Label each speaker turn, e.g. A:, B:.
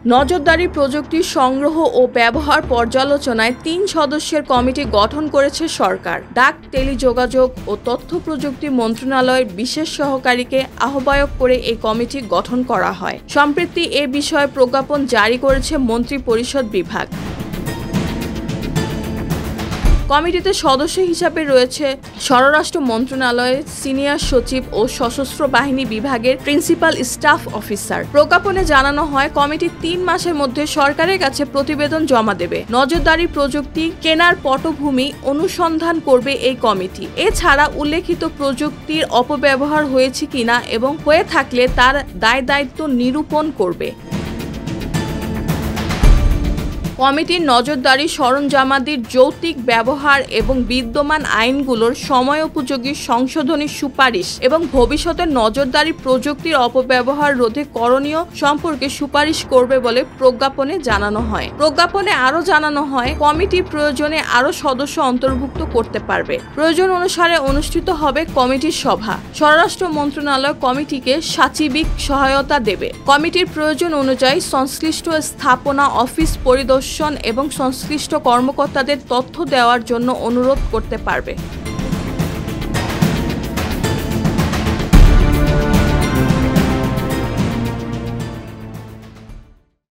A: নজরদারি প্রযুক্তি সংগ্রহ ও ব্যবহার পর্যালোচনায় ৩ সদস্যের কমিটি গঠন করেছে সরকার। ডাক, টেলিযোগাযোগ ও তথ্য প্রযুক্তি মন্ত্রণালয়ের বিশেষ সহকারীকে আহ্বায়ক করে এই কমিটি গঠন করা হয়। সম্প্রতি এ বিষয়ে প্রজ্ঞাপন জারি করেছে মন্ত্রিপরিষদ বিভাগ। কমিটিতে সদস্য হিসাবে রয়েছে স্বরাষ্ট্র মন্ত্রণালয়ের সিনিয়র সচিব ও সশস্ত্র বাহিনী বিভাগের প্রিন্সিপাল স্টাফ অফিসার। প্রজ্ঞাপনে জানানো হয়, কমিটি ৩ মাসের মধ্যে সরকারের কাছে প্রতিবেদন জমা দেবে। নজরদারি প্রযুক্তি কেনার পটভূমি অনুসন্ধান করবে এই কমিটি। এছাড়া উল্লেখিত প্রযুক্তির অপব্যবহার হয়েছে কিনা এবং হয়ে থাকলে তার দায়-দায়িত্ব নিরূপণ করবে। কমিটির নজরদারি সরঞ্জামাদির যৌক্তিক ব্যবহার এবং বিদ্যমান আইনগুলোর সময়োপযোগী সংশোধনী সুপারিশ এবং ভবিষ্যতে নজরদারি প্রযুক্তির অপব্যবহার রোধে করণীয় সম্পর্কে সুপারিশ করবে বলে প্রজ্ঞাপনে জানানো হয়। প্রজ্ঞাপনে আরও জানানো হয়, কমিটি প্রয়োজনে আরও সদস্য অন্তর্ভুক্ত করতে পারবে। প্রয়োজন অনুসারে অনুষ্ঠিত হবে কমিটির সভা। স্বরাষ্ট্র মন্ত্রণালয় কমিটিকে সাচিবিক সহায়তা দেবে। কমিটির প্রয়োজন অনুযায়ী সংশ্লিষ্ট স্থাপনা, অফিস পরিদর্শন এবং সংশ্লিষ্ট কর্মকর্তাদের তথ্য দেওয়ার জন্য অনুরোধ করতে পারবে।